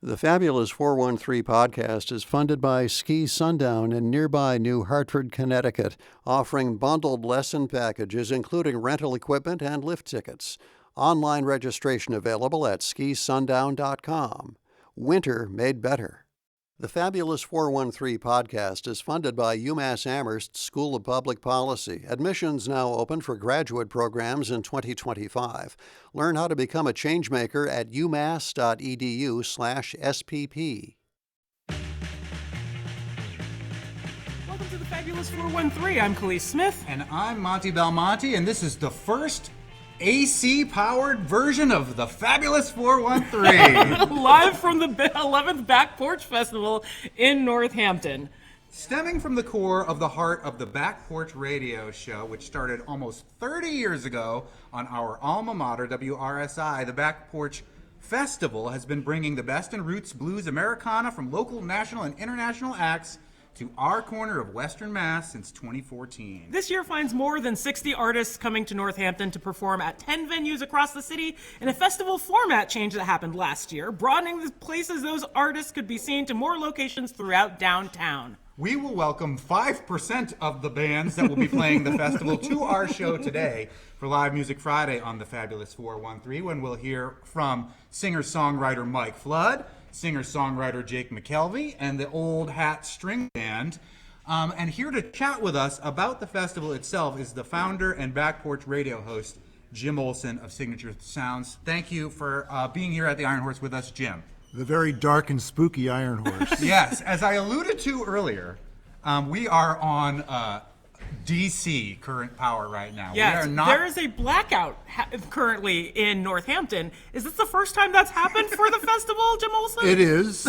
The Fabulous 413 podcast is funded by Ski Sundown in nearby New Hartford, Connecticut, offering bundled lesson packages including rental equipment and lift tickets. Online registration available at skisundown.com. Winter made better. The Fabulous 413 podcast is funded by UMass Amherst School of Public Policy. Admissions now open for graduate programs in 2025. Learn how to become a changemaker at umass.edu/SPP. Welcome to the Fabulous 413. I'm Khalees Smith. And I'm Monty Belmonte, and this is the first AC-powered version of the Fabulous 413. Live from the 11th Back Porch Festival in Northampton. Stemming from the core of the heart of the Back Porch radio show, which started almost 30 years ago on our alma mater, WRSI, the Back Porch Festival has been bringing the best in roots, blues, Americana from local, national, and international acts to our corner of Western Mass since 2014. This year finds more than 60 artists coming to Northampton to perform at 10 venues across the city in a festival format change that happened last year, broadening the places those artists could be seen to more locations throughout downtown. We will welcome 5% of the bands that will be playing the festival to our show today for Live Music Friday on the Fabulous 413, when we'll hear from singer-songwriter Mike Flood, singer-songwriter Jake McKelvey, and the Old Hat String Band. And here to chat with us about the festival itself is the founder and Back Porch radio host, Jim Olson of Signature Sounds. Thank you for being here at the Iron Horse with us, Jim. The very dark and spooky Iron Horse. Yes, as I alluded to earlier, we are on DC current power right now. Yes, we are not... there is a blackout currently in Northampton. Is this the first time that's happened for the festival, Jim Olson? It is.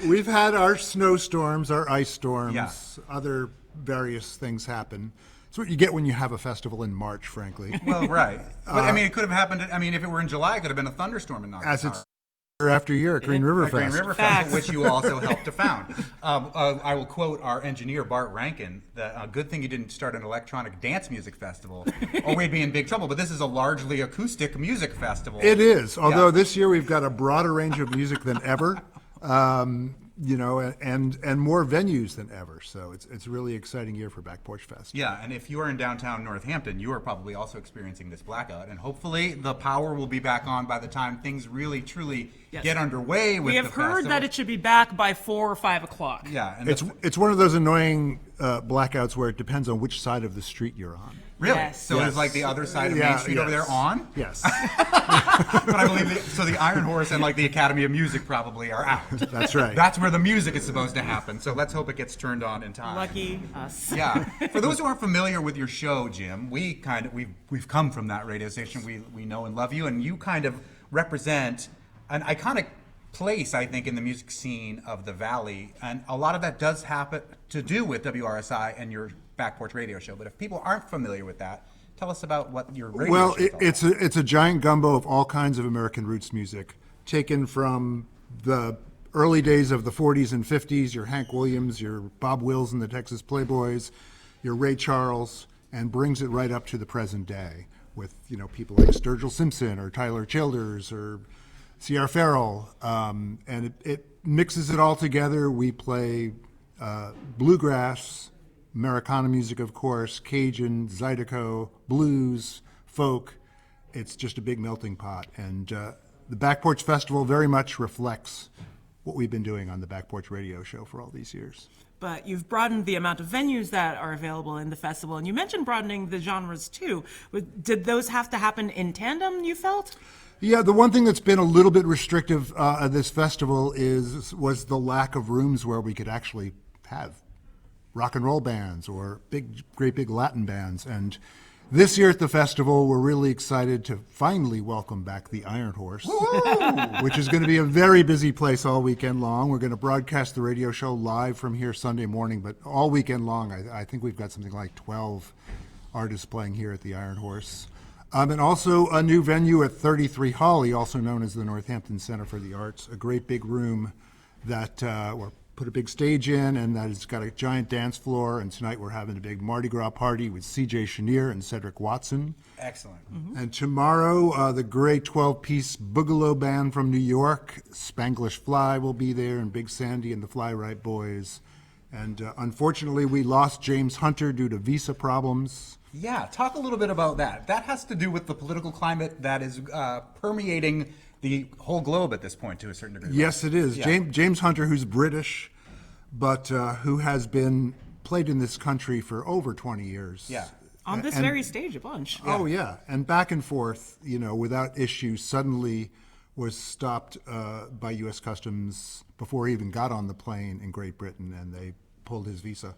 We've had our snowstorms, our ice storms, other various things happen. It's what you get when you have a festival in March, frankly. Well, right. But, I mean, it could have happened, if it were in July, it could have been a thunderstorm in Knoxville. As it's year after year at Green River Fest. Green River Festival, which you also helped to found. I will quote our engineer, Bart Rankin, that good thing you didn't start an electronic dance music festival, or we'd be in big trouble. But this is a largely acoustic music festival. It is, although this year we've got a broader range of music than ever, and more venues than ever. So it's a really exciting year for Back Porch Fest. Yeah, and if you are in downtown Northampton, you are probably also experiencing this blackout, and hopefully the power will be back on by the time things really, truly get underway with the festival. We have heard that it should be back by 4 or 5 o'clock. Yeah, and it's one of those annoying blackouts where it depends on which side of the street you're on. Really? Yes. So it's like the other side of Main Street over there on? Yes. But I believe the Iron Horse and the Academy of Music probably are out. That's right. That's where the music is supposed to happen. So let's hope it gets turned on in time. Lucky us. Yeah. For those who aren't familiar with your show, Jim, we've come from that radio station. We know and love you, and you kind of represent an iconic place, I think, in the music scene of the Valley, and a lot of that does happen to do with WRSI and your Back Porch radio show. But if people aren't familiar with that, tell us about what your radio show is. It's a giant gumbo of all kinds of American roots music, taken from the early days of the 40s and 50s, your Hank Williams, your Bob Wills and the Texas Playboys, your Ray Charles, and brings it right up to the present day with people like Sturgill Simpson or Tyler Childers or Sierra Farrell, and it mixes it all together. We play bluegrass, Americana music, of course, Cajun, Zydeco, blues, folk. It's just a big melting pot. And the Back Porch Festival very much reflects what we've been doing on the Back Porch radio show for all these years. But you've broadened the amount of venues that are available in the festival, and you mentioned broadening the genres too. Did those have to happen in tandem, you felt? Yeah, the one thing that's been a little bit restrictive at this festival was the lack of rooms where we could actually have rock and roll bands or great big Latin bands. And this year at the festival, we're really excited to finally welcome back the Iron Horse, which is going to be a very busy place all weekend long. We're going to broadcast the radio show live from here Sunday morning, but all weekend long, I think we've got something like 12 artists playing here at the Iron Horse. And also a new venue at 33 Hawley, also known as the Northampton Center for the Arts, a great big room that we're put a big stage in, and that it's got a giant dance floor. And tonight we're having a big Mardi Gras party with C.J. Chenier and Cedric Watson. Excellent. And tomorrow, the great 12-piece Boogaloo band from New York, Spanglish Fly, will be there, and Big Sandy and the Fly Right Boys. And unfortunately, we lost James Hunter due to visa problems. Yeah, talk a little bit about that. That has to do with the political climate that is permeating the whole globe at this point to a certain degree. Yes, it is. Yeah. James Hunter, who's British, but who has been played in this country for over 20 years. Yeah. On this very stage, a bunch. Oh, yeah. And back and forth, without issue, suddenly was stopped by U.S. Customs before he even got on the plane in Great Britain, and they pulled his visa.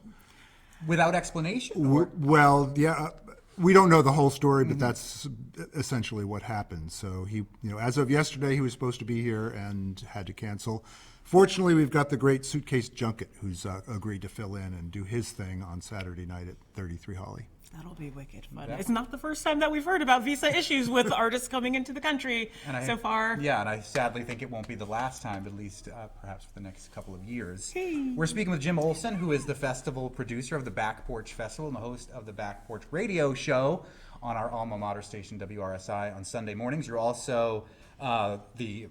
Without explanation? Well, yeah. We don't know the whole story, but that's essentially what happened. So he, as of yesterday, he was supposed to be here and had to cancel. Fortunately, we've got the great Suitcase Junket, who's agreed to fill in and do his thing on Saturday night at 33 Holly. That'll be wicked fun. It's not the first time that we've heard about visa issues with artists coming into the country so far. Yeah, and I sadly think it won't be the last time, at least perhaps for the next couple of years. We're speaking with Jim Olson, who is the festival producer of the Back Porch Festival and the host of the Back Porch Radio Show on our alma mater station, WRSI, on Sunday mornings. You're also the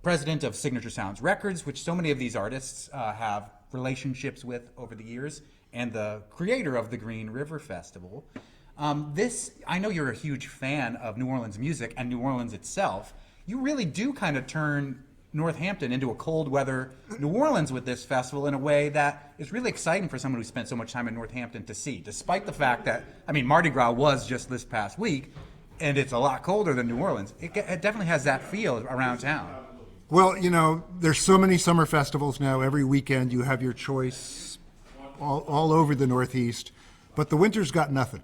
president of Signature Sounds Records, which so many of these artists have relationships with over the years, and the creator of the Green River Festival. I know you're a huge fan of New Orleans music and New Orleans itself. You really do kind of turn Northampton into a cold weather New Orleans with this festival in a way that is really exciting for someone who spent so much time in Northampton to see, despite the fact that, Mardi Gras was just this past week, and it's a lot colder than New Orleans. It definitely has that feel around town. Well, there's so many summer festivals now. Every weekend you have your choice all over the Northeast, but the winter's got nothing.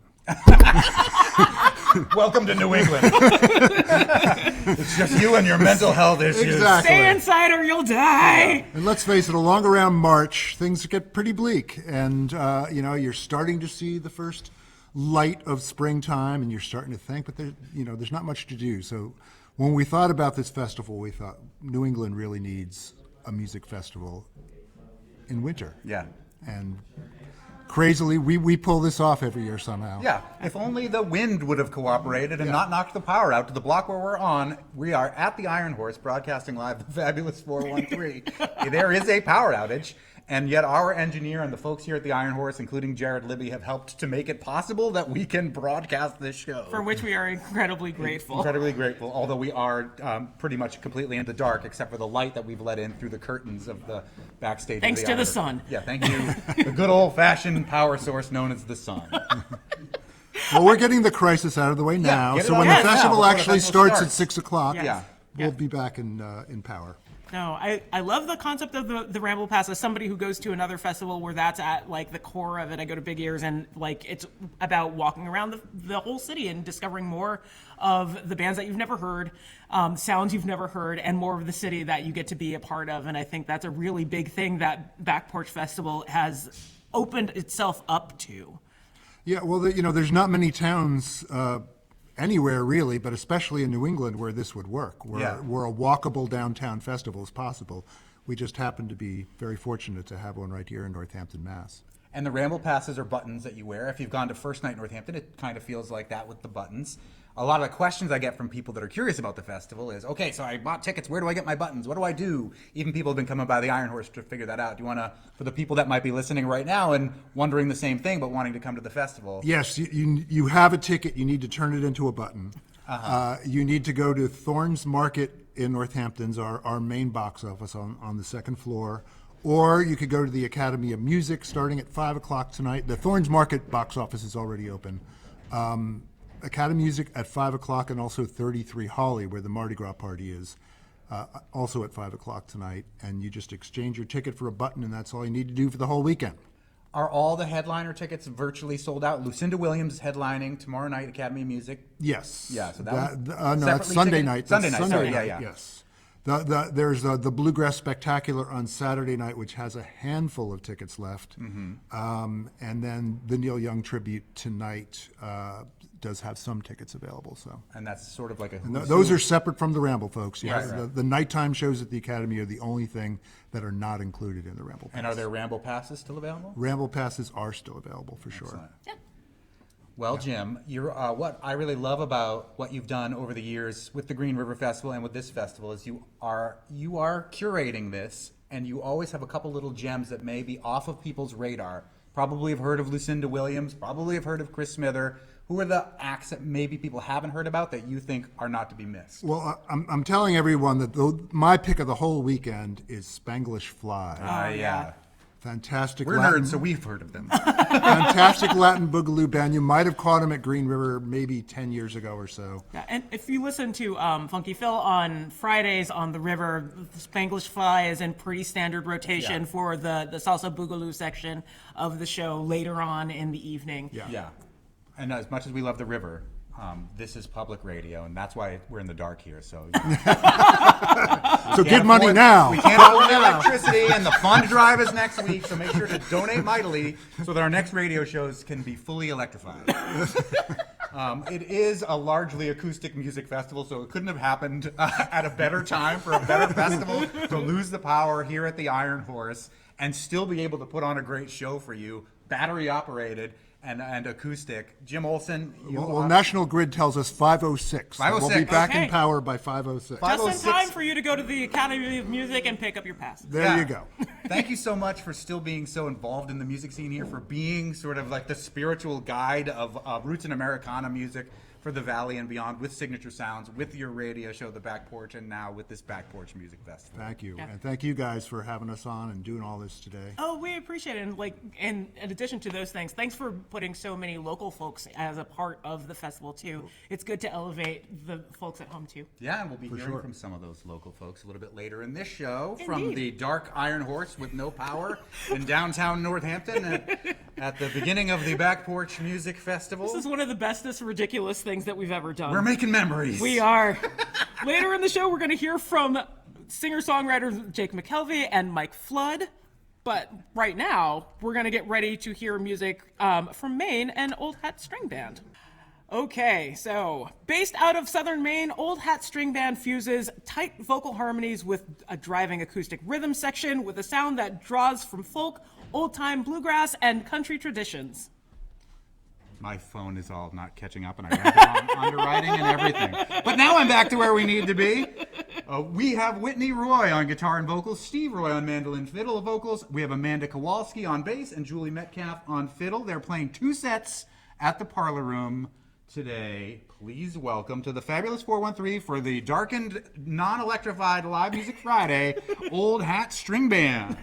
Welcome to New England. It's just you and your mental health issues. Exactly. Stay inside or you'll die. And let's face it, along around March, things get pretty bleak. And, you're starting to see the first light of springtime, and you're starting to think, but there's not much to do. So when we thought about this festival, we thought New England really needs a music festival in winter. Yeah. And crazily, we pull this off every year somehow. Yeah, if only the wind would have cooperated and not knocked the power out to the block where we're on. We are at the Iron Horse, broadcasting live the Fabulous 413. There is a power outage, and yet our engineer and the folks here at the Iron Horse, including Jared Libby, have helped to make it possible that we can broadcast this show. For which we are incredibly grateful. Incredibly grateful, although we are pretty much completely in the dark, except for the light that we've let in through the curtains of the backstage. Thanks to the sun. Yeah, thank you. The good old-fashioned power source known as the sun. Well, we're getting the crisis out of the way now, get it so out when of the the way now, festival before the actually festival starts at starts. 6 o'clock, Yes. we'll be back in power. No, I love the concept of the Ramble Pass. As somebody who goes to another festival where that's at the core of it, I go to Big Ears, and it's about walking around the whole city and discovering more of the bands that you've never heard, sounds you've never heard, and more of the city that you get to be a part of. And I think that's a really big thing that Back Porch Festival has opened itself up to. Yeah, well, there's not many towns anywhere really, but especially in New England where this would work, where a walkable downtown festival is possible. We just happen to be very fortunate to have one right here in Northampton, Mass. And the Ramble Passes are buttons that you wear. If you've gone to First Night Northampton, it kind of feels like that with the buttons. A lot of the questions I get from people that are curious about the festival is, okay, so I bought tickets. Where do I get my buttons? What do I do? Even people have been coming by the Iron Horse to figure that out. Do you want to, for the people that might be listening right now and wondering the same thing but wanting to come to the festival? Yes, you have a ticket. You need to turn it into a button. You need to go to Thorne's Market in Northampton's, our main box office on the second floor. Or you could go to the Academy of Music starting at 5 o'clock tonight. The Thorne's Market box office is already open. Academy Music at 5 o'clock, and also 33 Holly, where the Mardi Gras party is, also at 5 o'clock tonight. And you just exchange your ticket for a button, and that's all you need to do for the whole weekend. Are all the headliner tickets virtually sold out? Lucinda Williams is headlining tomorrow night, Academy of Music. Yes. Yeah, so no, that's separately Sunday ticketed? night. Sunday That's night, sorry, yeah. Yes. There's the Bluegrass Spectacular on Saturday night, which has a handful of tickets left. And then the Neil Young tribute tonight does have some tickets available. So, And that's sort of like a... those are separate from the Ramble, folks. Yeah, Right. The nighttime shows at the Academy are the only thing that are not included in the Ramble Pass. And are there Ramble passes still available? Ramble Passes are still available for sure. Excellent. Well, Jim, you're, what I really love about what you've done over the years with the Green River Festival and with this festival is you are curating this, and you always have a couple little gems that may be off of people's radar. Probably have heard of Lucinda Williams, probably have heard of Chris Smither. Who are the acts that maybe people haven't heard about that you think are not to be missed? Well, I'm telling everyone that my pick of the whole weekend is Spanglish Fly. Yeah. Fantastic We're Latin, nerds, so we've heard of them. fantastic Latin boogaloo band. You might have caught him at Green River maybe 10 years ago or so. Yeah, and if you listen to Funky Phil on Fridays on the river, Spanglish Fly is in pretty standard rotation for the salsa boogaloo section of the show later on in the evening. Yeah. And as much as we love the river, this is public radio, and that's why we're in the dark here. So, So give money now. We can't afford the electricity, and the fund drive is next week. So make sure to donate mightily so that our next radio shows can be fully electrified. It is a largely acoustic music festival, so it couldn't have happened at a better time for a better festival to lose the power here at the Iron Horse and still be able to put on a great show for you, battery operated. And acoustic. Jim Olson, Well, National Grid tells us 5:06. We'll be 5:06. back in Okay. power by 5:06. Just in time for you to go to the Academy of Music and pick up your pass. There you go. Thank you so much for still being so involved in the music scene here, for being sort of like the spiritual guide of roots and Americana music for the Valley and beyond, with Signature Sounds, with your radio show, The Back Porch, and now with this Back Porch Music Festival. Thank you. And thank you guys for having us on and doing all this today. Oh, we appreciate it. And in addition to those things, thanks for putting so many local folks as a part of the festival too. It's good to elevate the folks at home too. Yeah, and we'll be hearing from some of those local folks a little bit later in this show from the Dark Iron Horse with no power in downtown Northampton at the beginning of the Back Porch Music Festival. This is one of the bestest ridiculous things that we've ever done. We're making memories. We are. Later in the show, we're going to hear from singer-songwriters Jake McKelvey and Mike Flood. But right now, we're going to get ready to hear music from Maine and Old Hat String Band. Okay, so based out of Southern Maine, Old Hat String Band fuses tight vocal harmonies with a driving acoustic rhythm section with a sound that draws from folk, old-time bluegrass, and country traditions. My phone is all not catching up, and I ran down underwriting and everything. But now I'm back to where we need to be. We have Whitney Roy on guitar and vocals, Steve Roy on mandolin fiddle vocals. We have Amanda Kowalski on bass and Julie Metcalf on fiddle. They're playing 2 sets at the Parlor Room today. Please welcome to the Fabulous 413 for the darkened, non-electrified Live Music Friday, Old Hat String Band.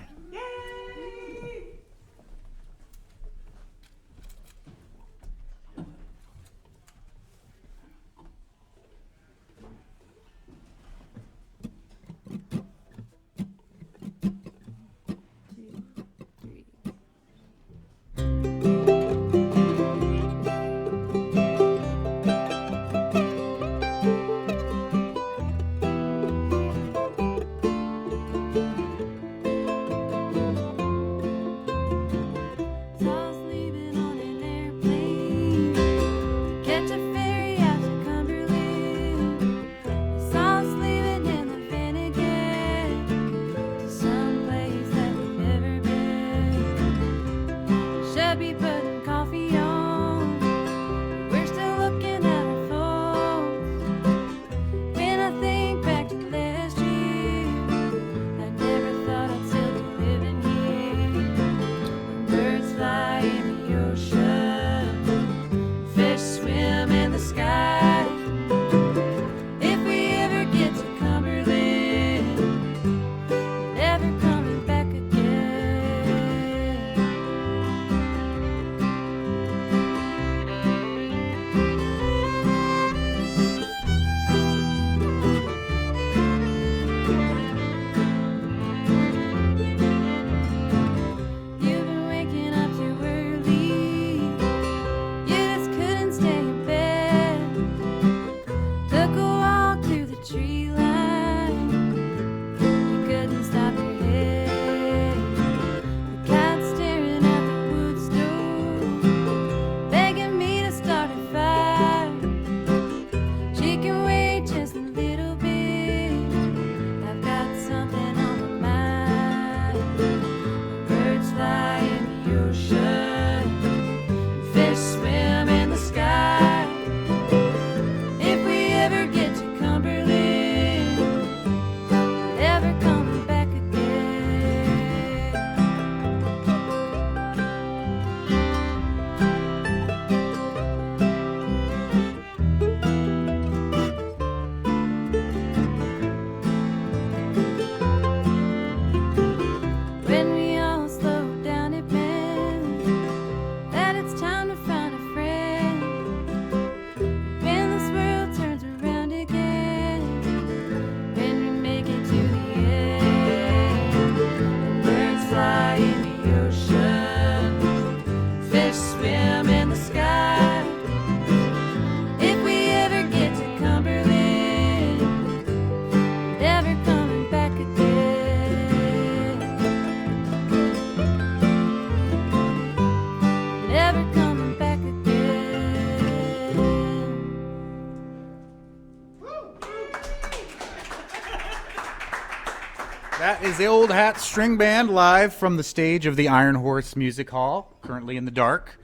is the Old Hat String Band live from the stage of the Iron Horse Music Hall, currently in the dark,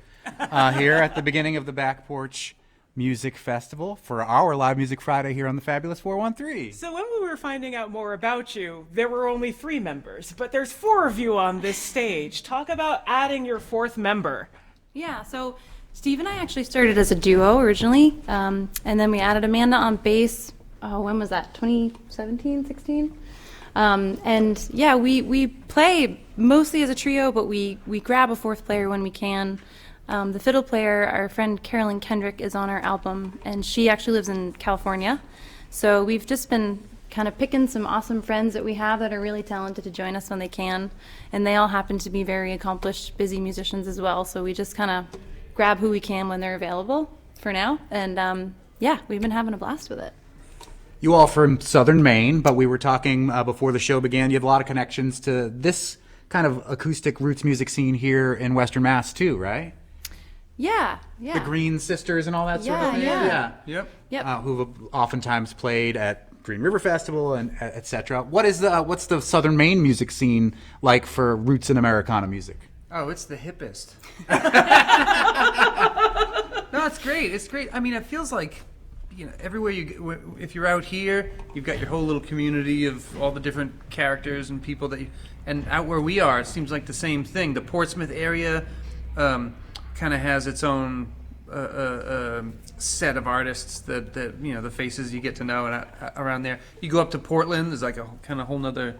here at the beginning of the Back Porch Music Festival for our Live Music Friday here on the Fabulous 413. So when we were finding out more about you, there were only 3 members, but there's 4 of you on this stage. Talk about adding your 4th member. Yeah, so Steve and I actually started as a duo originally, and then we added Amanda on bass. Oh, when was that? 2017, 16? And yeah, we play mostly as a trio, but we grab a 4th player when we can. The fiddle player, our friend Carolyn Kendrick, is on our album, and she actually lives in California. So we've just been kind of picking some awesome friends that we have that are really talented to join us when they can, and they all happen to be very accomplished, busy musicians as well. So we just kind of grab who we can when they're available for now, and yeah, we've been having a blast with it. You all from southern Maine, but we were talking before the show began. You have a lot of connections to this kind of acoustic roots music scene here in Western Mass too, right? Yeah. The Green Sisters and all that sort of thing. Yep. Who've oftentimes played at Green River Festival and etc. What's the southern Maine music scene like for roots and Americana music? Oh, it's the hippest. No, it's great. It's great. I mean, it feels like, everywhere you go, if you're out here, you've got your whole little community of all the different characters and people and out where we are, it seems like the same thing. The Portsmouth area kind of has its own set of artists that the faces you get to know and around there. You go up to Portland, there's like a kind of whole nother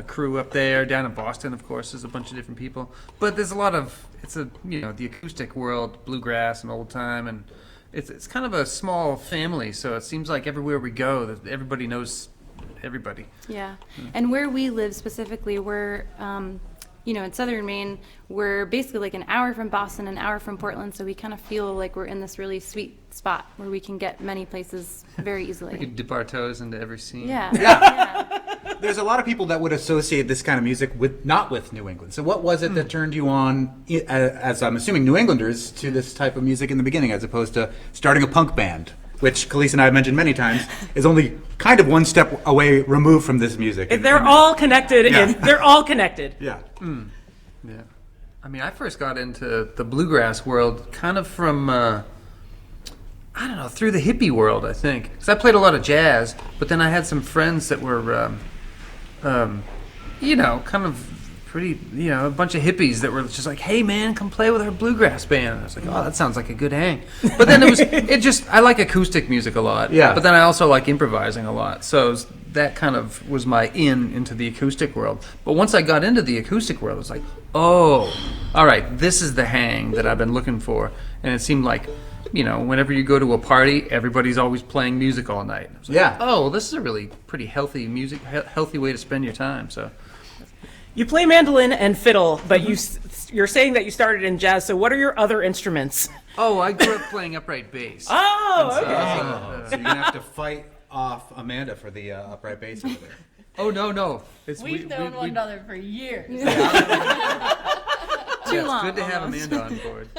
crew up there. Down in Boston, of course, there's a bunch of different people. But there's a lot of the acoustic world, bluegrass and old time, and it's kind of a small family. So it seems like everywhere we go, that everybody knows everybody. Yeah, and where we live specifically, we're in southern Maine, we're basically like an hour from Boston, an hour from Portland, so we kind of feel like we're in this really sweet spot where we can get many places very easily. We can dip our toes into every scene. Yeah. There's a lot of people that would associate this kind of music not with New England. So what was it that turned you on, as I'm assuming New Englanders, to this type of music in the beginning, as opposed to starting a punk band, which Khalees and I have mentioned many times, is only kind of one step away removed from this music. They're all connected. They're all connected. Yeah. Yeah. I mean, I first got into the bluegrass world kind of from, through the hippie world, I think. Because I played a lot of jazz, but then I had some friends that were, kind of pretty, a bunch of hippies that were just like, hey, man, come play with our bluegrass band. And I was like, oh, that sounds like a good hang. But then I like acoustic music a lot. Yeah. But then I also like improvising a lot. So that kind of was my into the acoustic world. But once I got into the acoustic world, it was like, oh, all right, this is the hang that I've been looking for. And it seemed like, whenever you go to a party, everybody's always playing music all night. I was like, Yeah. oh, well, this is a really pretty healthy healthy way to spend your time. So. You play mandolin and fiddle, but you're saying that you started in jazz. So what are your other instruments? Oh, I grew up playing upright bass. Oh, okay. So you're going to have to fight off Amanda for the upright bass over there. Oh, no. We've known one another for years. Too long. It's good to have almost. Amanda on board.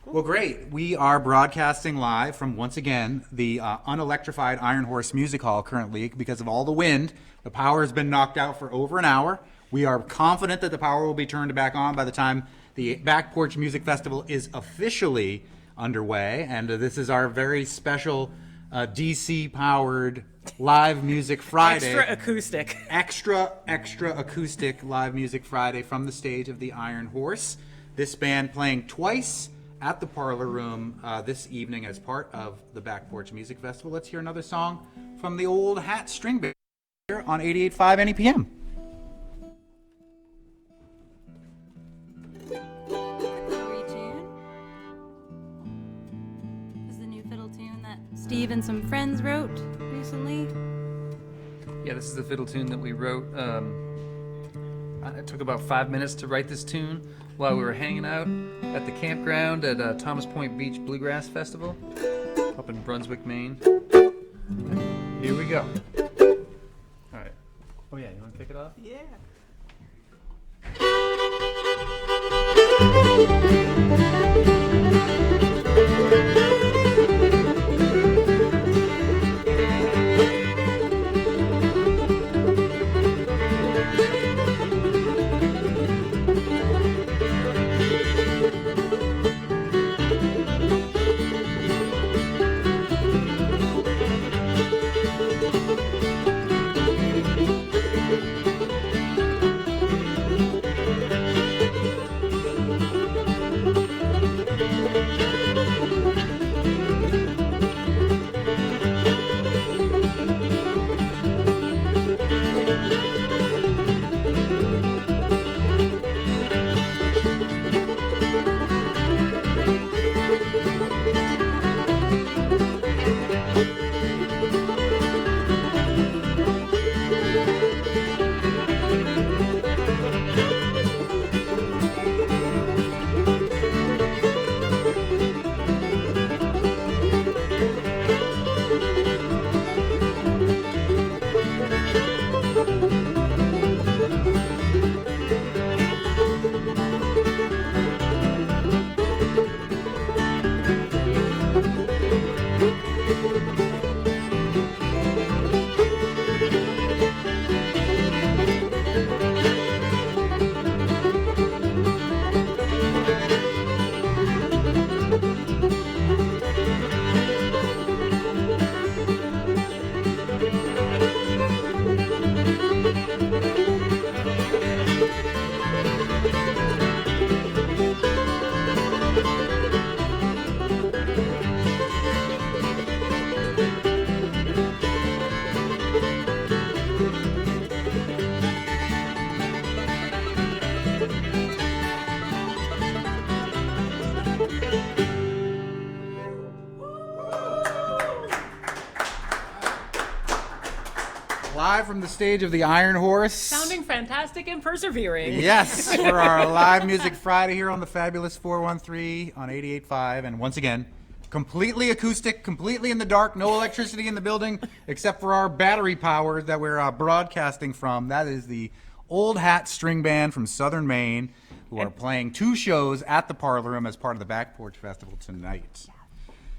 Well, great. We are broadcasting live from, once again, the unelectrified Iron Horse Music Hall currently because of all the wind. The power has been knocked out for over an hour. We are confident that the power will be turned back on by the time the Back Porch Music Festival is officially underway. And this is our very special DC-powered Live Music Friday. Extra acoustic. Extra acoustic Live Music Friday from the stage of the Iron Horse. This band playing twice at the Parlor Room this evening as part of the Back Porch Music Festival. Let's hear another song from the Old Hat String Band here on 88.5 NEPM. This is the new fiddle tune that Steve and some friends wrote recently. Yeah, this is the fiddle tune that we wrote. It took about 5 minutes to write this tune while we were hanging out at the campground at Thomas Point Beach Bluegrass Festival up in Brunswick, Maine. And here we go. All right. Oh yeah, you want to kick it off? Yeah. live from the stage of the Iron Horse. Sounding fantastic and persevering. Yes, for our Live Music Friday here on the Fabulous 413 on 88.5. And once again, completely acoustic, completely in the dark, no electricity in the building except for our battery power that we're broadcasting from. That is the Old Hat String Band from Southern Maine, who are playing 2 shows at the Parlor Room as part of the Back Porch Festival tonight.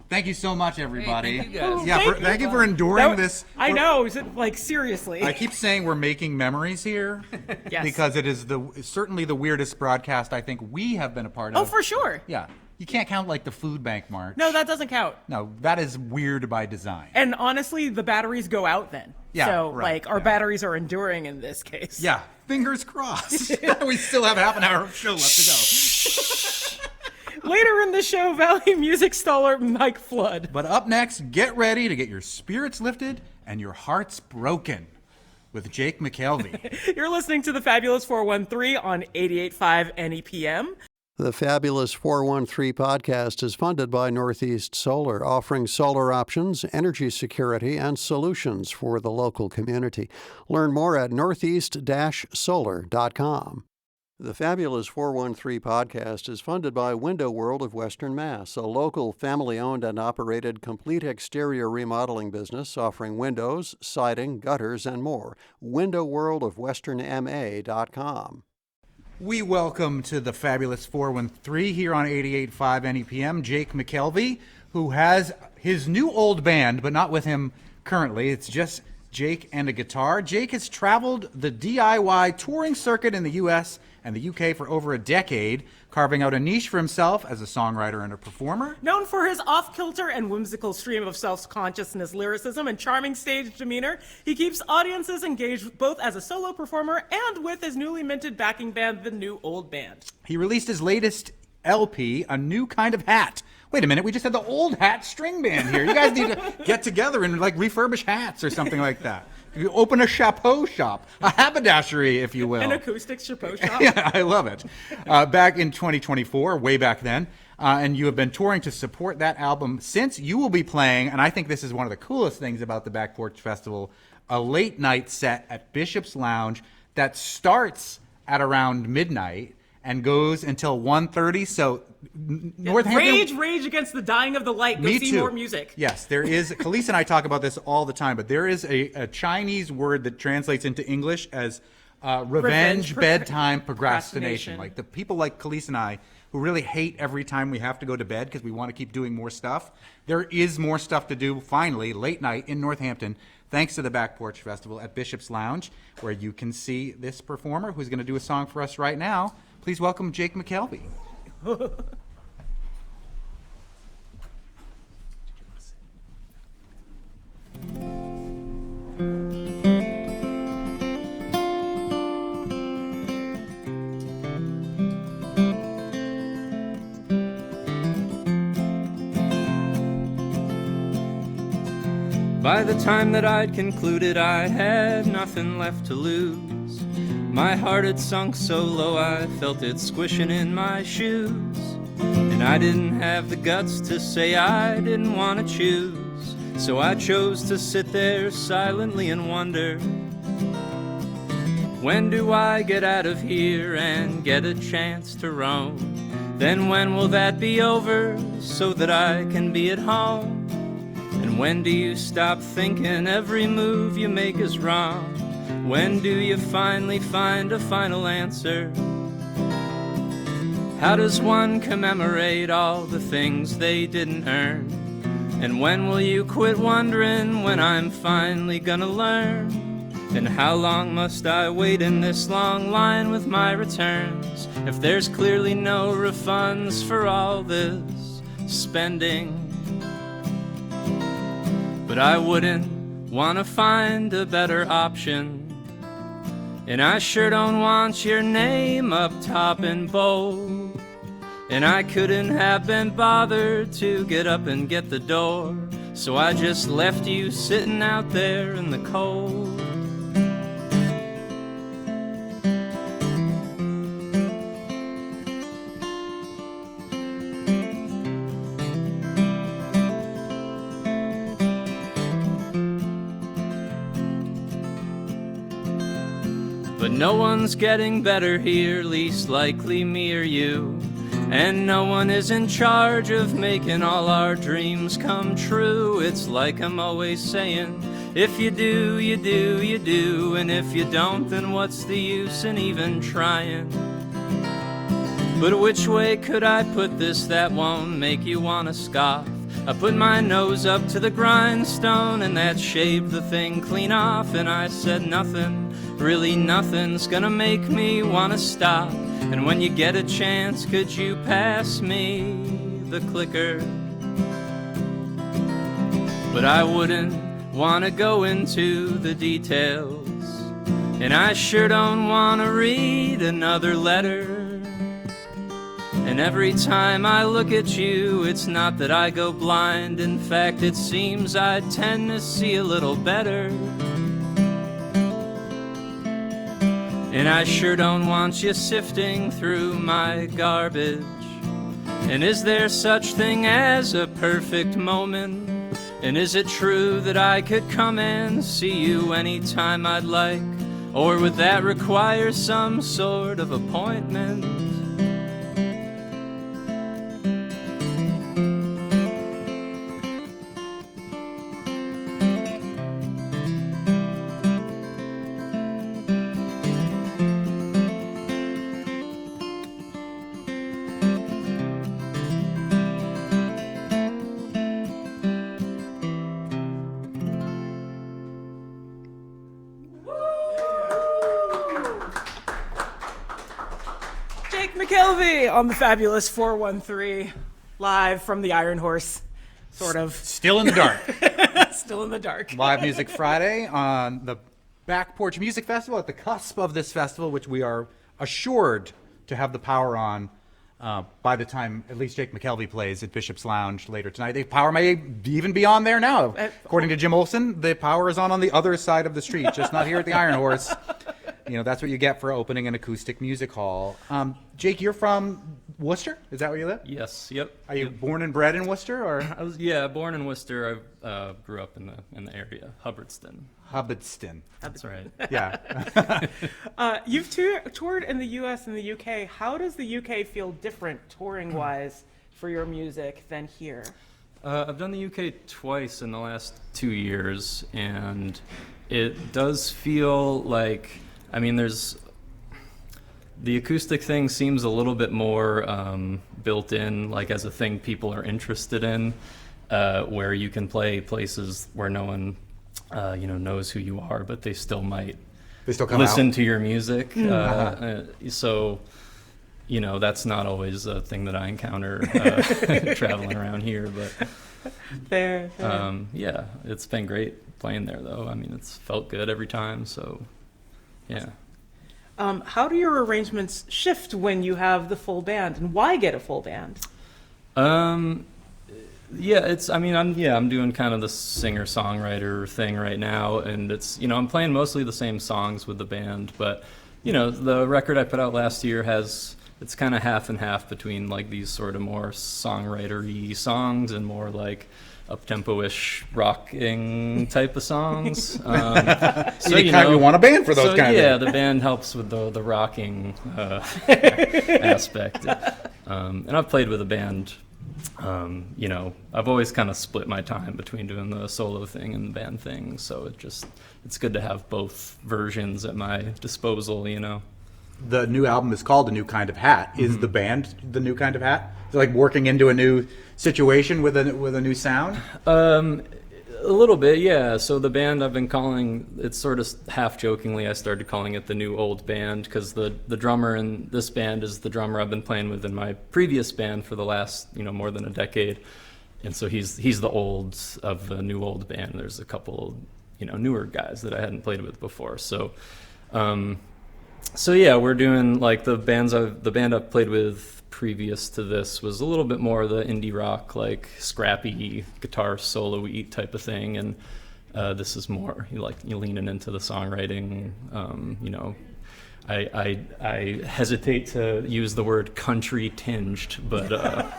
Thank you so much, everybody. Hey, thank you guys. Yeah, thank you for enduring this. I know. Is it like seriously? I keep saying we're making memories here Yes. because it is certainly the weirdest broadcast I think we have been a part of. Oh, for sure. Yeah. You can't count like the food bank march. No, that doesn't count. No, that is weird by design. And honestly, the batteries go out then. Yeah, So, right, our yeah. batteries are enduring in this case. Yeah, fingers crossed. We still have half an hour of show left to go. Later in the show, Valley music stalwart Mike Flood. But up next, get ready to get your spirits lifted and your hearts broken with Jake McKelvey. You're listening to the Fabulous 413 on 88.5 NEPM. The Fabulous 413 podcast is funded by Northeast Solar, offering solar options, energy security, and solutions for the local community. Learn more at northeast-solar.com. The Fabulous 413 podcast is funded by Window World of Western Mass, a local family-owned and operated complete exterior remodeling business offering windows, siding, gutters, and more. windowworldofwesternma.com. We welcome to the Fabulous 413 here on 88.5 NEPM, Jake McKelvey, who has his new old band, but not with him currently. It's just Jake and a guitar. Jake has traveled the DIY touring circuit in the U.S. and the U.K. for over a decade, carving out a niche for himself as a songwriter and a performer. Known for his off-kilter and whimsical stream of self-consciousness lyricism and charming stage demeanor, he keeps audiences engaged both as a solo performer and with his newly minted backing band, the New Old Band. He released his latest LP, A New Kind of Hat. Wait a minute, we just had the Old Hat String Band here. You guys need to get together and like refurbish hats or something like that. You open a chapeau shop, a haberdashery, if you will. An acoustic chapeau shop. Yeah, I love it. Back in 2024, way back then, and you have been touring to support that album since. You will be playing, and I think this is one of the coolest things about the Back Porch Festival, a late night set at Bishop's Lounge that starts at around midnight and goes until 1:30. So Northampton... Rage against the dying of the light. Go Me see too. more music. Yes, there is. Khalees and I talk about this all the time, but there is a Chinese word that translates into English as revenge bedtime procrastination. Like the people like Khalees and I who really hate every time we have to go to bed because we want to keep doing more stuff. There is more stuff to do, finally, late night in Northampton, thanks to the Back Porch Festival at Bishop's Lounge, where you can see this performer who's going to do a song for us right now. Please welcome Jake McKelvey. By the time that I'd concluded, I had nothing left to lose. My heart had sunk so low I felt it squishing in my shoes. And I didn't have the guts to say I didn't want to choose. So I chose to sit there silently and wonder, when do I get out of here and get a chance to roam? Then when will that be over so that I can be at home? And when do you stop thinking every move you make is wrong? When do you finally find a final answer? How does one commemorate all the things they didn't earn? And when will you quit wondering when I'm finally gonna learn? And how long must I wait in this long line with my returns if there's clearly no refunds for all this spending? But I wouldn't want to find a better option, and I sure don't want your name up top in bold. And I couldn't have been bothered to get up and get the door, so I just left you sitting out there in the cold. But no one's getting better here, least likely me or you. And no one is in charge of making all our dreams come true. It's like I'm always saying, if you do, you do, you do. And if you don't, then what's the use in even trying? But which way could I put this that won't make you wanna scoff? I put my nose up to the grindstone and that shaved the thing clean off. And I said nothing, really nothing's gonna make me wanna stop. And when you get a chance, could you pass me the clicker? But I wouldn't wanna go into the details, and I sure don't wanna read another letter. And every time I look at you, it's not that I go blind. In fact, it seems I tend to see a little better. And I sure don't want you sifting through my garbage. And is there such thing as a perfect moment? And is it true that I could come and see you anytime I'd like? Or would that require some sort of appointment? McKelvey on the Fabulous 413, live from the Iron Horse, sort of. Still in the dark. Still in the dark. Live Music Friday on the Back Porch Music Festival, at the cusp of this festival, which we are assured to have the power on by the time at least Jake McKelvey plays at Bishop's Lounge later tonight. The power may even be on there now. According to Jim Olsen, the power is on the other side of the street, just not here at the Iron Horse. You know, that's what you get for opening an acoustic music hall. Jake, you're from Worcester? Is that where you live? Yes. Yep. Are you born and bred in Worcester, or? I was born in Worcester. I grew up in the area, Hubbardston. That's right. Yeah. You've toured in the U.S. and the UK. How does the UK feel different touring-wise for your music than here? I've done the UK twice in the last 2 years, and it does feel like, I mean, the acoustic thing seems a little bit more built in, like as a thing people are interested in, where you can play places where no one, knows who you are, but they still might listen to your music. So, that's not always a thing that I encounter traveling around here. But fair. Yeah, it's been great playing there, though. I mean, it's felt good every time. So, yeah. How do your arrangements shift when you have the full band, and why get a full band? I'm doing kind of the singer-songwriter thing right now, and it's, I'm playing mostly the same songs with the band, but, the record I put out last year it's kind of half and half between, like, these sort of more songwriter-y songs and more, like, up-tempo-ish rocking type of songs. So you want a band for those kind of things. Yeah, the band helps with the rocking aspect. And I've played with a band. I've always kind of split my time between doing the solo thing and the band thing, so it's good to have both versions at my disposal, The new album is called A New Kind of Hat. Is the band the new kind of hat? Is it like working into a new situation with a new sound? A little bit, yeah. So the band I've been calling, it's sort of half jokingly, I started calling it the new old band, because the drummer in this band is the drummer I've been playing with in my previous band for the last, more than a decade. And so he's the old of the new old band. There's a couple, newer guys that I hadn't played with before. So yeah, we're doing, like, the band I've played with previous to this was a little bit more the indie rock, like scrappy guitar solo-y type of thing, and this is more you're leaning into the songwriting, I hesitate to use the word country tinged, but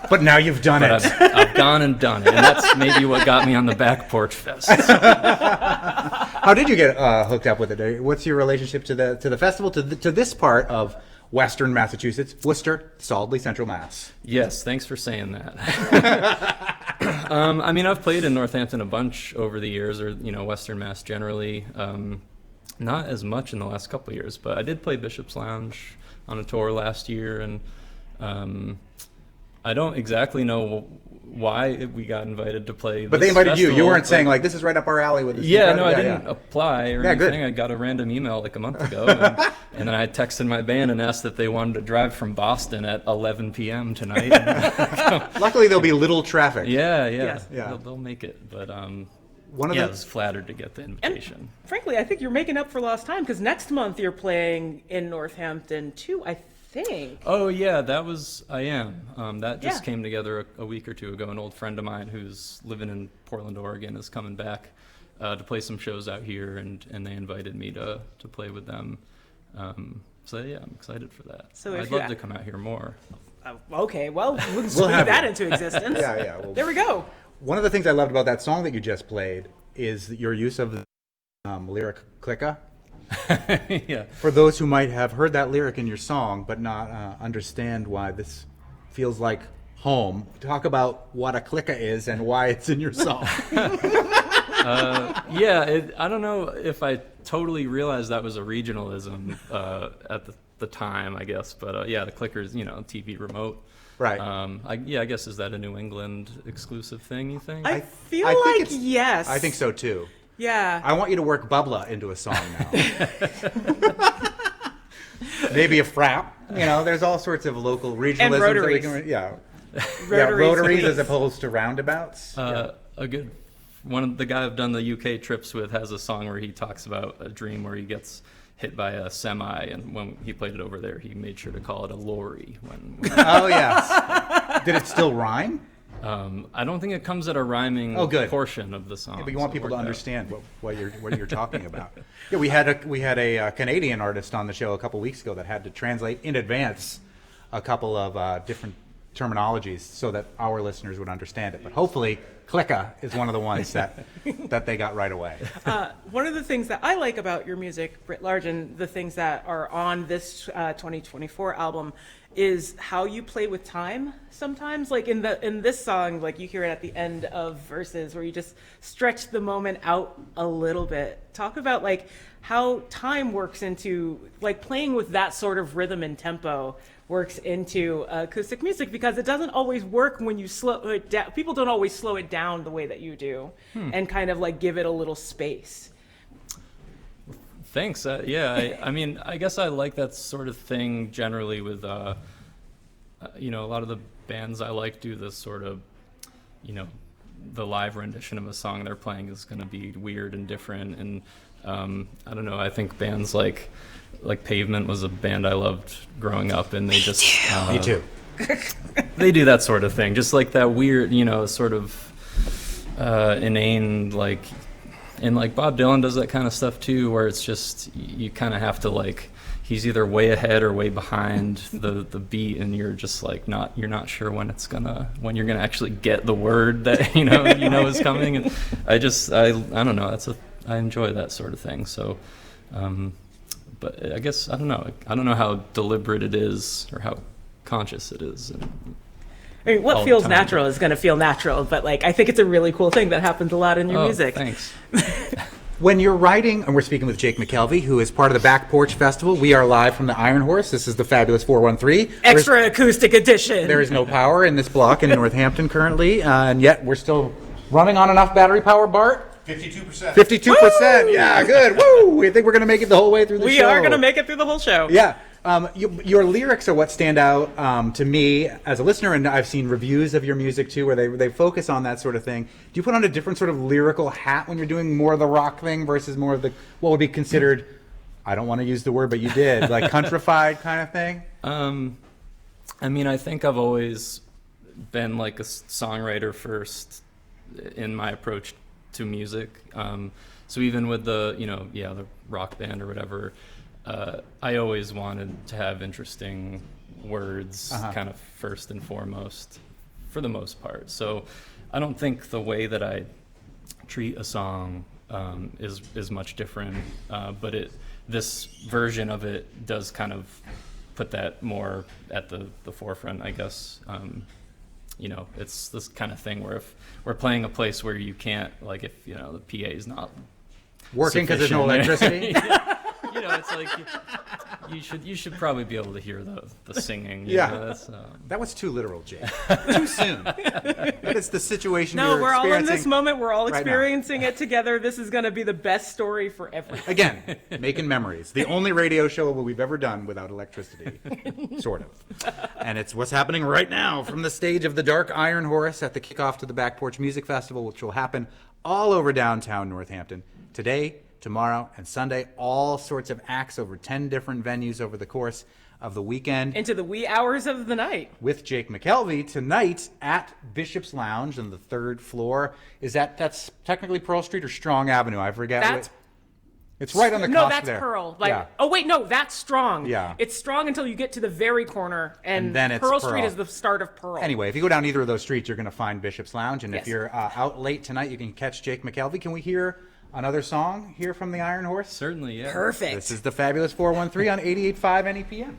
But now you've done it. I've gone and done it, and that's maybe what got me on the Back Porch Fest. How did you get hooked up with it? What's your relationship to the festival, to this part of Western Massachusetts, Worcester, solidly Central Mass? Yes, thanks for saying that. I mean, I've played in Northampton a bunch over the years, or Western Mass generally. Not as much in the last couple of years, but I did play Bishop's Lounge on a tour last year, and I don't exactly know why we got invited to play. But they invited you. You weren't saying like, "This is right up our alley with this." Yeah, no, I didn't apply or anything. Good. I got a random email like a month ago, and then I texted my band and asked if they wanted to drive from Boston at 11 p.m. tonight. Luckily, there'll be little traffic. Yeah. Yes. They'll make it, but. I was flattered to get the invitation. And frankly, I think you're making up for lost time because next month you're playing in Northampton too, I think. Oh yeah, I am. That just Yeah. came together a week or two ago. An old friend of mine who's living in Portland, Oregon, is coming back to play some shows out here, and they invited me to play with them. So yeah, I'm excited for that. So I'd love to come out here more. Okay, well, we'll speak have that you. into existence. Yeah. Well, There we go. one of the things I loved about that song that you just played is your use of the lyric "clicka." Yeah. For those who might have heard that lyric in your song but not understand why this feels like home, talk about what a clicka is and why it's in your song. I don't know if I totally realized that was a regionalism at the time, I guess. But the clicker's, TV remote. Right. I guess, is that a New England exclusive thing, you think? I feel I think like it's- yes. I think so too. Yeah. I want you to work Bubla into a song now. Maybe a frap. There's all sorts of local regionalisms. that we rotaries. can, yeah. Rotaries, Rotaries please. as opposed to roundabouts. A good one. The guy I've done the UK trips with has a song where he talks about a dream where he gets hit by a semi, and when he played it over there, he made sure to call it a lorry. Oh, yes. Did it still rhyme? I don't think it comes at a rhyming portion of the song. But you want people to understand what you're talking about. Yeah, we had a Canadian artist on the show a couple weeks ago that had to translate in advance a couple of different terminologies so that our listeners would understand it. But hopefully, clicka is one of the ones that they got right away. One of the things that I like about your music, writ large, and the things that are on this 2024 album, is how you play with time sometimes. Like in this song, like you hear it at the end of verses where you just stretch the moment out a little bit. Talk about like how time works into like playing with that sort of rhythm and tempo works into acoustic music, because it doesn't always work when you slow it down. People don't always slow it down the way that you do and kind of like give it a little space. Thanks. I mean, I guess I like that sort of thing generally with, a lot of the bands I like do this sort of, the live rendition of a song they're playing is going to be weird and different. And I don't know, I think bands like Pavement was a band I loved growing up, and they just... Me too. They do that sort of thing, just like that weird, sort of inane, like... And like Bob Dylan does that kind of stuff too, where it's just you kind of have to like, he's either way ahead or way behind the beat, and you're just like you're not sure when you're gonna actually get the word that you know is coming. And I don't know, I enjoy that sort of thing. So, but I guess I don't know how deliberate it is or how conscious it is. I mean, what feels natural is going to feel natural, but like I think it's a really cool thing that happens a lot in your music. Thanks. When you're writing, and we're speaking with Jake McKelvey, who is part of the Back Porch Festival. We are live from the Iron Horse. This is the Fabulous 413. Extra acoustic edition. There is no power in this block in Northampton currently, and yet we're still running on enough battery power, Bart? 52%. 52%. Yeah, good. Woo! We think we're going to make it the whole way through the show. We are going to make it through the whole show. Yeah. Your lyrics are what stand out to me as a listener, and I've seen reviews of your music too, where they focus on that sort of thing. Do you put on a different sort of lyrical hat when you're doing more of the rock thing versus more of the what would be considered, I don't want to use the word, but you did, like countrified kind of thing? I mean, I think I've always been like a songwriter first in my approach to music. So even with the the rock band or whatever, I always wanted to have interesting words kind of first and foremost for the most part. So I don't think the way that I treat a song is much different, but this version of it does kind of put that more at the forefront, I guess. It's this kind of thing where if we're playing a place where you can't, like, if the PA is not working because there's no electricity. It's like you should probably be able to hear the singing. That was too literal, Jake. Too soon. But it's the situation. No, we're all in this experiencing moment. We're all right experiencing it together. This is going to be the best story for everyone. Again, making memories. The only radio show we've ever done without electricity, sort of. And it's what's happening right now from the stage of the Dark Iron Horse at the kickoff to the Back Porch Music Festival, which will happen all over downtown Northampton today, tomorrow, and Sunday. All sorts of acts over 10 different venues over the course of the weekend. Into the wee hours of the night. With Jake McKelvey tonight at Bishop's Lounge on the 3rd floor. That's technically Pearl Street or Strong Avenue? I forget. It's right on the cusp No, that's there. Pearl. Yeah. Oh, wait, no, that's Strong. Yeah. It's Strong until you get to the very corner, and then it's Pearl Pearl. Street is the start of Pearl. Anyway, if you go down either of those streets, you're going to find Bishop's Lounge. And Yes. if you're out late tonight, you can catch Jake McKelvey. Can we hear another song here from the Iron Horse? Certainly, yeah. Perfect. This is the Fabulous 413 on 88.5 NEPM.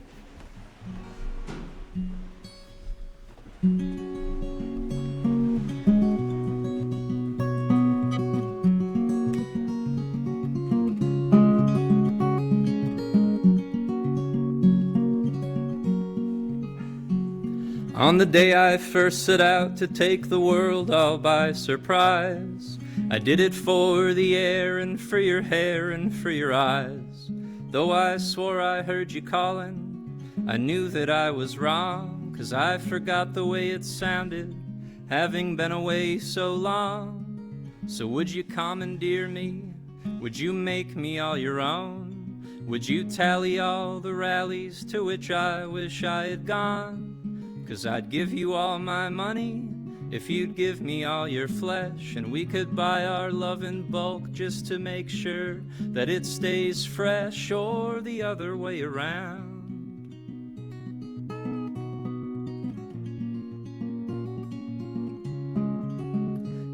On the day I first set out to take the world all by surprise, I did it for the air and for your hair and for your eyes. Though I swore I heard you calling, I knew that I was wrong, 'cause I forgot the way it sounded, having been away so long. So would you commandeer me? Would you make me all your own? Would you tally all the rallies to which I wish I had gone? 'Cause I'd give you all my money if you'd give me all your flesh, and we could buy our love in bulk just to make sure that it stays fresh, or the other way around.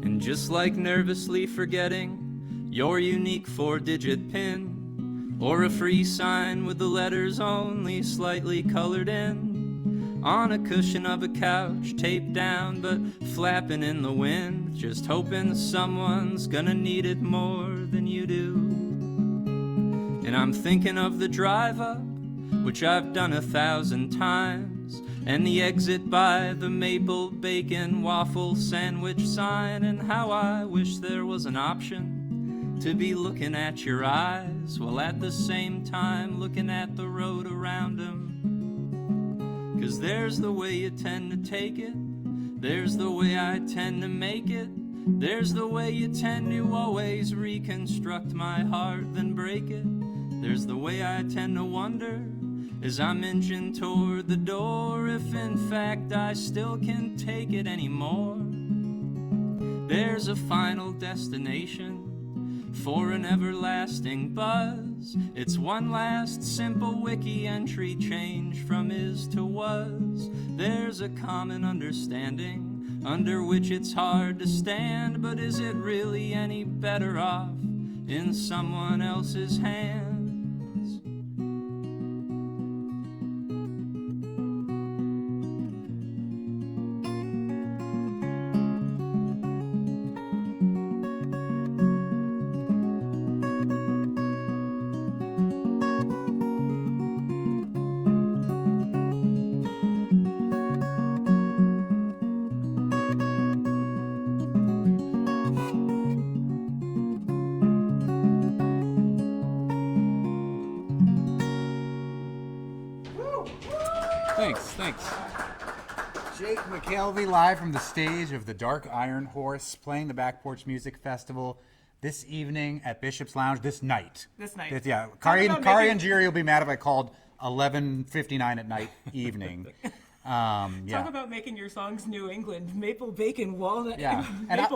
And just like nervously forgetting your unique 4-digit PIN, or a free sign with the letters only slightly colored in, on a cushion of a couch, taped down but flapping in the wind, just hoping someone's gonna need it more than you do. And I'm thinking of the drive up, which I've done 1,000 times, and the exit by the maple bacon waffle sandwich sign, and how I wish there was an option to be looking at your eyes while at the same time looking at the road around them. 'Cause there's the way you tend to take it, there's the way I tend to make it, there's the way you tend to always reconstruct my heart then break it, there's the way I tend to wonder as I'm inching toward the door if in fact I still can take it anymore. There's a final destination for an everlasting buzz. It's one last simple wiki entry change from is to was. There's a common understanding under which it's hard to stand, but is it really any better off in someone else's hands? Thanks. Jake McKelvey live from the stage of the Dark Iron Horse, playing the Back Porch Music Festival this evening at Bishop's Lounge, this night. Kari and Jerry will be mad if I called 11:59 at night evening. Talk about making your songs New England. Maple bacon walnut, Yeah.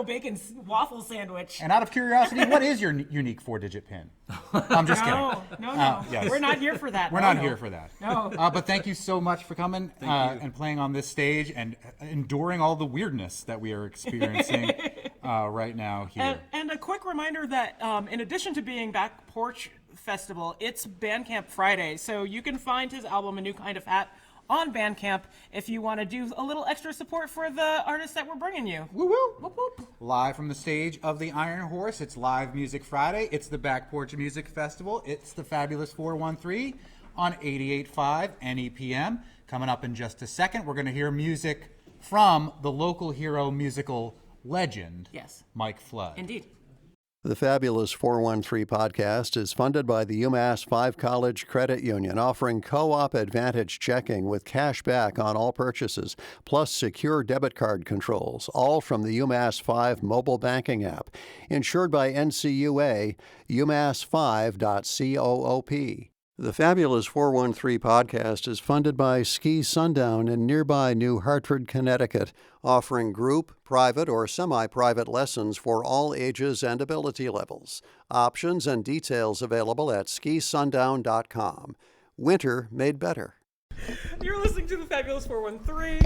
bacon waffle sandwich. And out of curiosity, what is your unique 4-digit pin? I'm just kidding. No. Yes. We're not here for that. We're not here for that. No. But thank you so much for coming and playing on this stage and enduring all the weirdness that we are experiencing right now here. And a quick reminder that in addition to being back Porch Festival, it's Bandcamp Friday. So you can find his album, A New Kind of Hat, on Bandcamp if you want to do a little extra support for the artists that we're bringing you. Woo woo! Whoop, whoop. Live from the stage of the Iron Horse, it's Live Music Friday. It's the Back Porch Music Festival. It's the Fabulous 413 on 88.5 NEPM. Coming up in just a second, we're going to hear music from the local hero musical legend, Yes. Mike Flood. Indeed. The Fabulous 413 podcast is funded by the UMass 5 College Credit Union, offering co-op advantage checking with cash back on all purchases, plus secure debit card controls, all from the UMass 5 mobile banking app. Insured by NCUA, umass5.coop. The Fabulous 413 podcast is funded by Ski Sundown in nearby New Hartford, Connecticut, offering group, private, or semi-private lessons for all ages and ability levels. Options and details available at skisundown.com. Winter made better. You're listening to the Fabulous 413,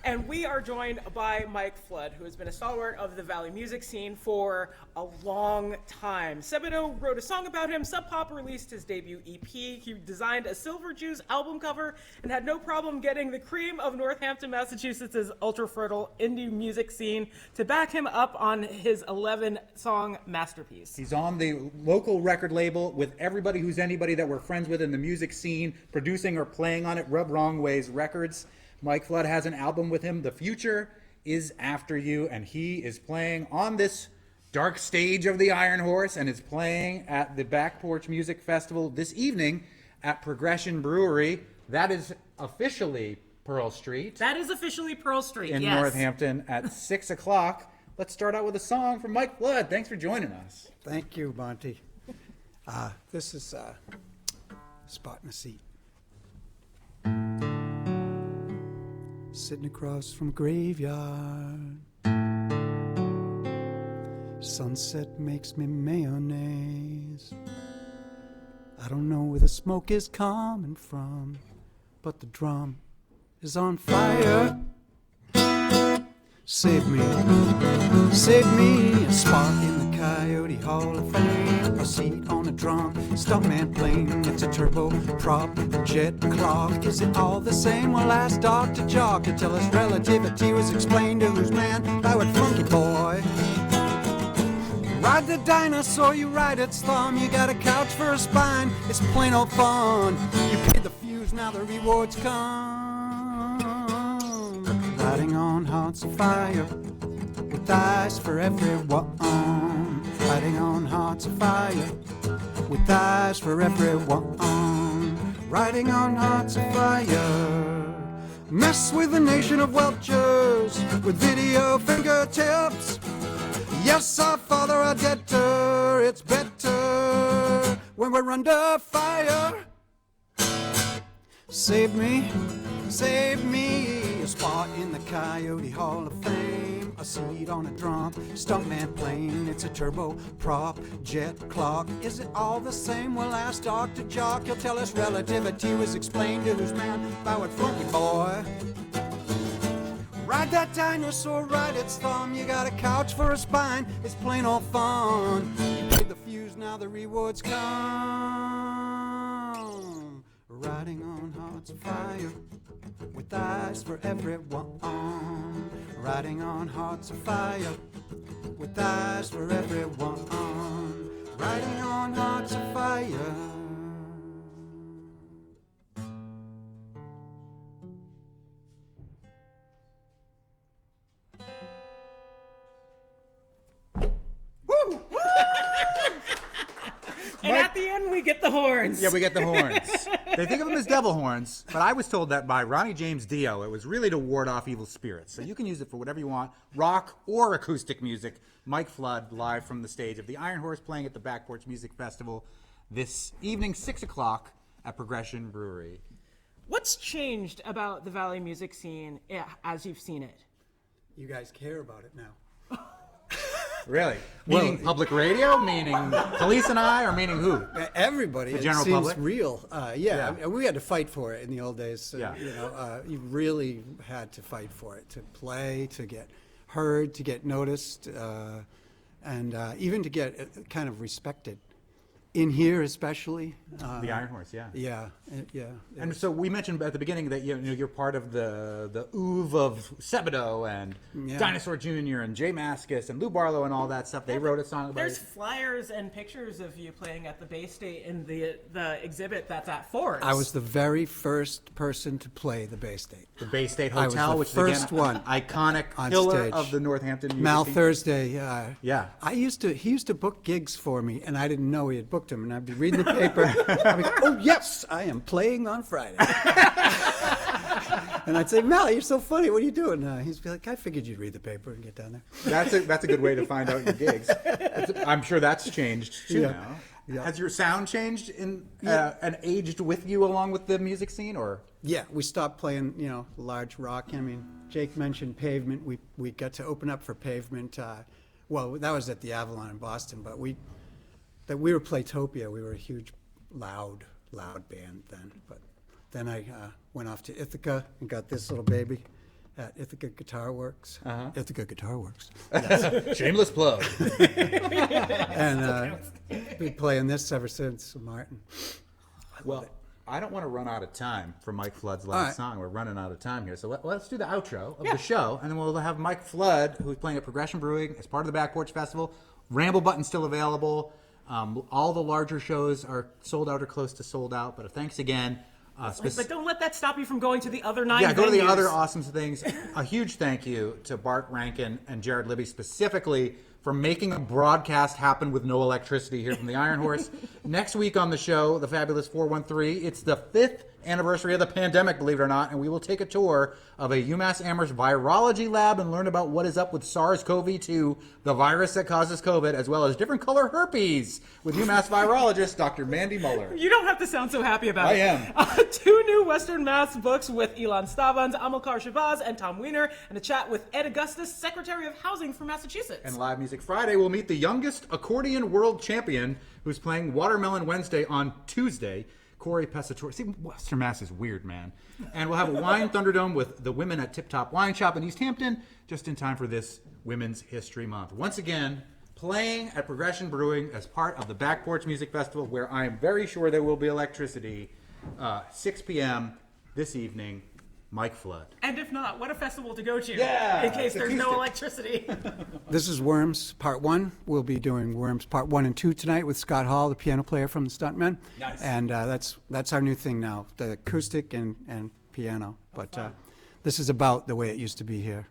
and we are joined by Mike Flood, who has been a stalwart of the Valley music scene for a long time. Sebadoh wrote a song about him. Sub Pop released his debut EP. He designed a Silver Jews album cover and had no problem getting the cream of Northampton, Massachusetts' ultra-fertile indie music scene to back him up on his 11-song masterpiece. He's on the local record label with everybody who's anybody that we're friends with in the music scene, producing or playing on it, Rub Wrong Ways Records. Mike Flood has an album with him, The Future is After You, and he is playing on this dark stage of the Iron Horse and is playing at the Back Porch Music Festival this evening at Progression Brewery. That is officially Pearl Street. That is officially Pearl Street, in yes. Northampton at 6 o'clock. Let's start out with a song from Mike Flood. Thanks for joining us. Thank you, Monty. This is Spot in a Seat. Sitting across from a graveyard, sunset makes me mayonnaise. I don't know where the smoke is coming from, but the drum is on fire. Save me a spot in the Coyote Hall of Fame, a seat on a drum, stuntman plane. It's a turbo prop, jet clock. Is it all the same? Well, ask Dr. Jock to tell us relativity was explained to whose man? By what funky boy? You ride the dinosaur, you ride its thumb. You got a couch for a spine, it's plain old fun. You paid the fuse, now the rewards come. Riding on hearts of fire, with eyes for everyone. Riding on hearts of fire, with eyes for everyone. Riding on hearts of fire. Mess with a nation of welchers, with video fingertips. Yes, our father, our debtor. It's better when we're under fire. Save me a spot in the Coyote Hall of Fame, a seat on a drum, stuntman plane. It's a turbo prop, jet clock. Is it all the same? Well, ask Dr. Jock, he'll tell us relativity was explained to whose man? By what funky boy? Ride that dinosaur, ride its thumb. You got a couch for a spine, it's plain old fun. You paid the fuse, now the rewards come. Riding on hearts of fire, with eyes for everyone. Riding on hearts of fire, with eyes for everyone. Riding on hearts of fire. Woo! And at the end, we get the horns. Yeah, we get the horns. They think of them as devil horns, but I was told that by Ronnie James Dio, it was really to ward off evil spirits. So you can use it for whatever you want, rock or acoustic music. Mike Flood, live from the stage of the Iron Horse, playing at the Back Porch Music Festival this evening, 6 o'clock at Progression Brewery. What's changed about the Valley music scene as you've seen it? You guys care about it now. Really? Meaning public radio? Meaning Police and I? Or meaning who? Everybody. The general it seems public? real. Yeah. I mean, we had to fight for it in the old days. Yeah. You really had to fight for it, to play, to get heard, to get noticed, and even to get kind of respected. In here, especially. The Iron Horse, yeah. Yeah. And so we mentioned at the beginning that you're part of the oeuvre of Sebadoh and Dinosaur Jr. and Jay Mascis and Lou Barlow and all that stuff. They wrote a song about There's it. flyers and pictures of you playing at the Bay State in the exhibit that's at Ford's. I was the very first person to play the Bay State. The Bay State I was Hotel, the which first is again one an iconic on pillar stage. of the Northampton music Mal scene. Thursday, Yeah. he used to book gigs for me, and I didn't know he had booked them. And I'd be reading the paper. I'd be, oh yes, I am playing on Friday. And I'd say, Mal, you're so funny. What are you doing? He'd be like, I figured you'd read the paper and get down there. That's a good way to find out your gigs. I'm sure that's changed too Yeah. now. Yeah. Has your sound changed and aged with you along with the music scene, or? Yeah, we stopped playing, large rock. I mean, Jake mentioned Pavement. We got to open up for Pavement. Well, that was at the Avalon in Boston, but we were Playtopia. We were a huge, loud band then. But then I went off to Ithaca and got this little baby at Ithaca Guitar Works. Ithaca Guitar Works. Yes. Shameless plug. And been playing this ever since, Martin. Well, I don't want to run out of time for Mike Flood's last song. We're running out of time here. So let's do the outro of the show, and then we'll have Mike Flood, who's playing at Progression Brewing as part of the Back Porch Festival. Ramble Button's still available. All the larger shows are sold out or close to sold out. But thanks again. But don't let that stop you from going to the other 9 Yeah, go to the venues. other awesome things. A huge thank you to Bart Rankin and Jared Libby specifically for making a broadcast happen with no electricity here from the Iron Horse. Next week on the show, the Fabulous 413, it's the 5th anniversary of the pandemic, believe it or not, and we will take a tour of a UMass Amherst virology lab and learn about what is up with SARS-CoV-2, the virus that causes COVID, as well as different color herpes with UMass virologist Dr. Mandy Muller. You don't have to sound so happy about it. I am. 2 new Western Mass books with Elon Stavans, Amilcar Shabazz, and Tom Wiener, and a chat with Ed Augustus, Secretary of Housing for Massachusetts. And Live Music Friday, we'll meet the youngest accordion world champion who's playing Watermelon Wednesday on Tuesday, Corey Pesatore. See, Western Mass is weird, man. And we'll have a Wine Thunderdome with the women at Tip Top Wine Shop in East Hampton, just in time for this Women's History Month. Once again, playing at Progression Brewing as part of the Back Porch Music Festival, where I am very sure there will be electricity, 6 p.m. this evening. Mike Flood. And if not, what a festival to go to Yeah, in case it's there's no acoustic. electricity. This is Worms Part 1. We'll be doing Worms Part 1 and 2 tonight with Scott Hall, the piano player from the Stuntmen. Nice. And that's our new thing now, the acoustic and piano. But this is about the way it used to be here.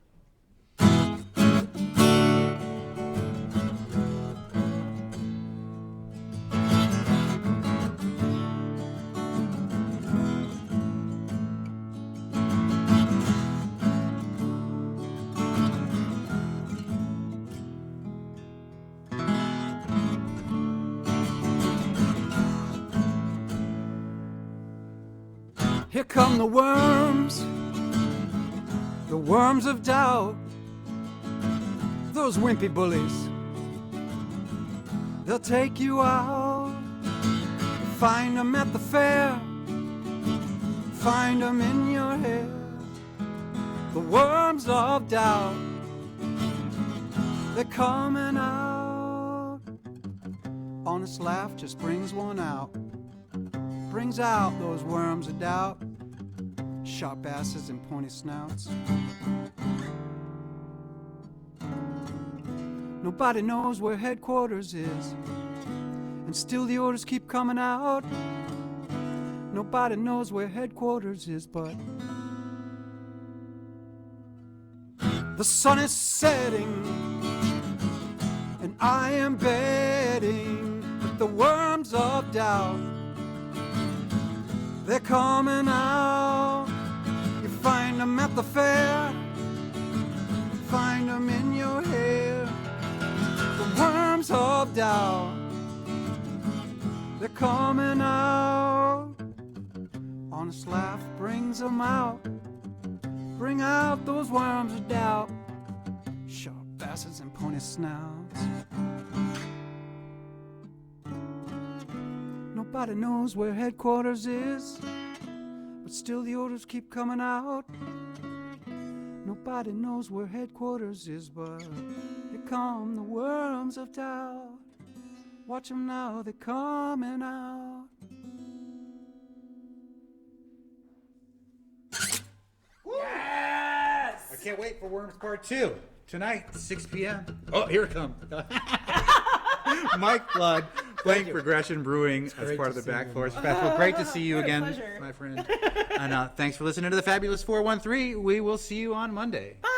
Here come the worms of doubt, those wimpy bullies. They'll take you out, find them at the fair, find them in your hair. The worms of doubt, they're coming out. Honest laugh just brings one out. Brings out those worms of doubt, sharp asses and pointy snouts. Nobody knows where headquarters is, and still the orders keep coming out. Nobody knows where headquarters is, but the sun is setting, and I am betting that the worms of doubt, they're coming out. You find them at the fair, find them in your hair. The worms of doubt, they're coming out. Honest laugh brings them out. Bring out those worms of doubt. Sharp bastards and pointy snouts. Nobody knows where headquarters is, but still the orders keep coming out. Nobody knows where headquarters is, but here come the worms of doubt. Watch them now, they're coming out. Yes! I can't wait for Worms Part 2. Tonight, 6 p.m. Oh, here it comes. Mike Flood, playing Progression Brewing as part of the Back Floors Festival. Great to see you again, pleasure. my friend. And thanks for listening to the Fabulous 413. We will see you on Monday. Bye.